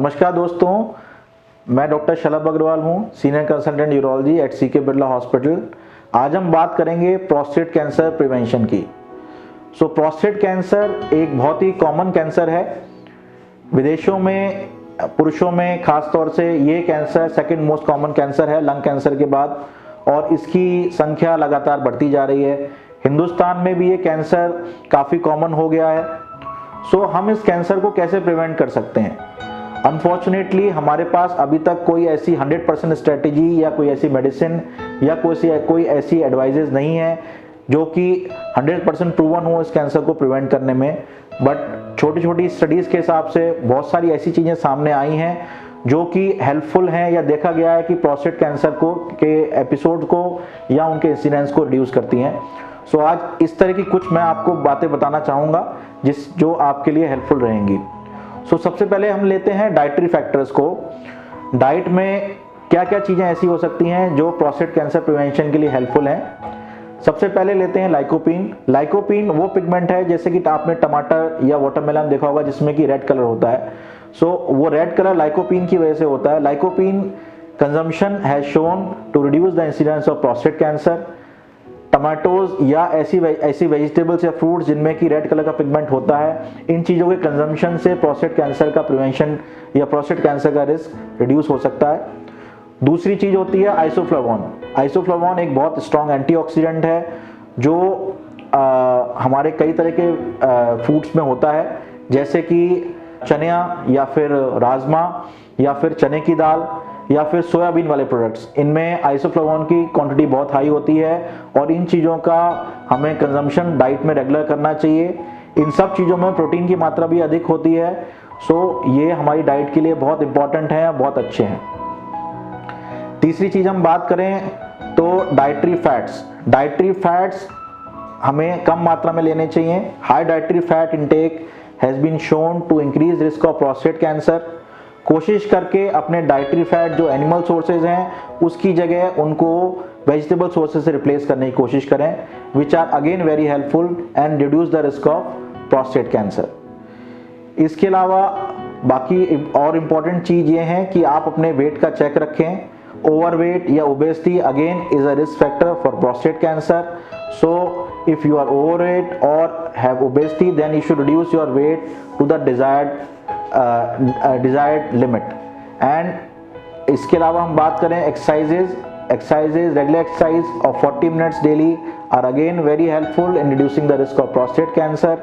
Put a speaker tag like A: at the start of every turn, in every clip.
A: नमस्कार दोस्तों, मैं डॉक्टर शलभ अग्रवाल हूँ, senior consultant urology at CK Birla hospital. आज हम बात करेंगे प्रोस्टेट कैंसर प्रिवेंशन की। प्रोस्टेट कैंसर एक बहुत ही कॉमन कैंसर है। विदेशों में पुरुषों में खास तौर से ये cancer second most common cancer है लंग कैंसर के बाद, और इसकी संख्या लगातार बढ़ती जा रही है। हिंदुस्तान में भी ये कैंसर काफ़ी कॉमन हो गया है। हम इस कैंसर को कैसे प्रिवेंट कर सकते हैं? अनफॉर्चुनेटली हमारे पास अभी तक कोई ऐसी 100% स्ट्रेटेजी या कोई ऐसी मेडिसिन या कोई ऐसी एडवाइजेज नहीं है जो कि 100% प्रूवन हो इस कैंसर को प्रिवेंट करने में। बट छोटी छोटी स्टडीज़ के हिसाब से बहुत सारी ऐसी चीज़ें सामने आई हैं जो कि हेल्पफुल हैं, या देखा गया है कि प्रोस्टेट कैंसर के एपिसोड को या उनके इंसिडेंस को रिड्यूस करती हैं। आज इस तरह की कुछ मैं आपको बातें बताना चाहूँगा जो आपके लिए हेल्पफुल रहेंगी। सबसे पहले हम लेते हैं डाइटरी फैक्टर्स को। डाइट में क्या क्या चीज़ें ऐसी हो सकती हैं जो प्रोस्टेट कैंसर प्रिवेंशन के लिए हेल्पफुल हैं। सबसे पहले लेते हैं लाइकोपीन। लाइकोपीन वो पिगमेंट है, जैसे कि आपने टमाटर या वाटरमेलन देखा होगा जिसमें कि रेड कलर होता है। वो रेड कलर लाइकोपीन की वजह से होता है। Lycopene consumption has shown to reduce the incidence of prostate cancer. Tomatoes या ऐसी वेजिटेबल्स या फ्रूट्स जिनमें कि रेड कलर का पिगमेंट होता है, इन चीज़ों के कंजम्पशन से प्रोस्टेट कैंसर का प्रिवेंशन या प्रोस्टेट कैंसर का रिस्क रिड्यूस हो सकता है। दूसरी चीज़ होती है आइसोफ्लावोन। आइसोफ्लावोन एक बहुत स्ट्रॉन्ग एंटीऑक्सीडेंट है जो हमारे कई तरह के फूड्स में होता है, जैसे कि चनिया या फिर राजमा या फिर चने की दाल या फिर सोयाबीन वाले प्रोडक्ट्स। इनमें आइसोफ्लावोन की क्वांटिटी बहुत हाई होती है और इन चीज़ों का हमें कंजम्पशन डाइट में रेगुलर करना चाहिए। इन सब चीज़ों में प्रोटीन की मात्रा भी अधिक होती है। ये हमारी डाइट के लिए बहुत इंपॉर्टेंट हैं, बहुत अच्छे हैं। तीसरी चीज़ हम बात करें तो डाइटरी फैट्स। डाइटरी फैट्स हमें कम मात्रा में लेने चाहिए। High dietary fat intake has been shown to increase risk of prostate cancer. कोशिश करके अपने डाइटरी फैट जो एनिमल सोर्सेज हैं उसकी जगह उनको वेजिटेबल सोर्सेज से रिप्लेस करने की कोशिश करें, which are again very helpful and reduce the risk of prostate cancer. इसके अलावा बाकी और इम्पॉर्टेंट चीज़ ये है कि आप अपने वेट का चेक रखें। ओवरवेट या obesity again is a risk factor for prostate cancer. If you are overweight और have obesity then you should reduce your weight to the desired limit. And इसके अलावा हम बात करें exercises regular exercise of 40 minutes daily are again very helpful in reducing the risk of prostate cancer.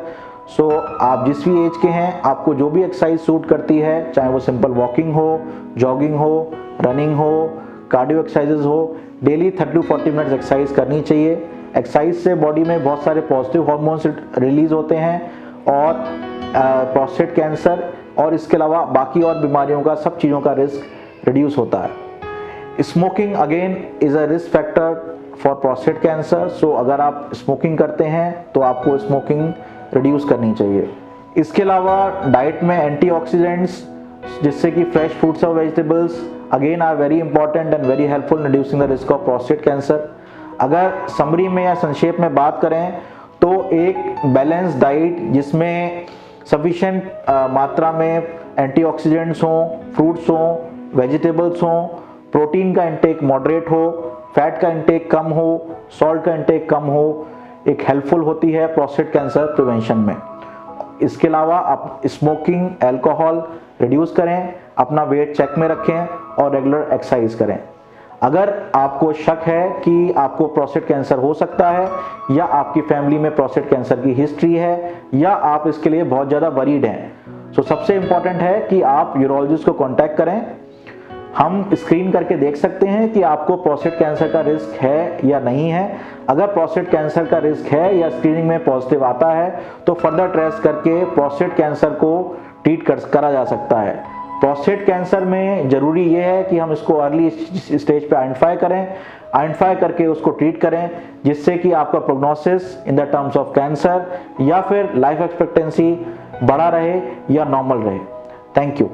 A: आप जिस भी as के हैं, आपको जो भी एक्सरसाइज सूट करती है, चाहे वो सिंपल वॉकिंग हो, जॉगिंग हो, रनिंग हो, कार्डियो एक्सरसाइजेज हो, डेली 30 to 40 मिनट्स एक्सरसाइज करनी चाहिए। एक्सरसाइज से बॉडी में बहुत सारे पॉजिटिव हार्मोन्स रिलीज होते हैं और प्रोस्टेट कैंसर और इसके अलावा बाकी और बीमारियों का, सब चीज़ों का रिस्क रिड्यूस होता है। Smoking again is a risk factor for prostate cancer. अगर आप स्मोकिंग करते हैं तो आपको स्मोकिंग रिड्यूस करनी चाहिए। इसके अलावा डाइट में एंटीऑक्सीडेंट्स जिससे कि फ्रेश फ्रूट्स और vegetables again are very important and very helpful in reducing the risk of prostate cancer. अगर समरी में या संक्षेप में बात करें तो एक बैलेंस डाइट जिसमें सफिशिएंट मात्रा में एंटीऑक्सीडेंट्स हों, फ्रूट्स हों, वेजिटेबल्स हों, प्रोटीन का इंटेक मॉडरेट हो, फैट का इंटेक कम हो, सॉल्ट का इंटेक कम हो, एक हेल्पफुल होती है प्रोस्टेट कैंसर प्रिवेंशन में। इसके अलावा आप स्मोकिंग, अल्कोहल रिड्यूस करें, अपना वेट चेक में रखें और रेगुलर एक्सरसाइज करें। अगर आपको शक है कि आपको प्रोस्टेट कैंसर हो सकता है या आपकी फैमिली में प्रोस्टेट कैंसर की हिस्ट्री है या आप इसके लिए बहुत ज़्यादा वरीड हैं, सबसे इम्पॉर्टेंट है कि आप यूरोलॉजिस्ट को कांटेक्ट करें। हम स्क्रीन करके देख सकते हैं कि आपको प्रोस्टेट कैंसर का रिस्क है या नहीं है। अगर प्रोस्टेट कैंसर का रिस्क है या स्क्रीनिंग में पॉजिटिव आता है तो फर्दर टेस्ट करके प्रोस्टेट कैंसर को ट्रीट करा जा सकता है। प्रोस्टेट कैंसर में ज़रूरी ये है कि हम इसको अर्ली स्टेज पे आइडेंटिफाई करके उसको ट्रीट करें, जिससे कि आपका prognosis in the terms of cancer या फिर लाइफ एक्सपेक्टेंसी बढ़ा रहे या नॉर्मल रहे। Thank you.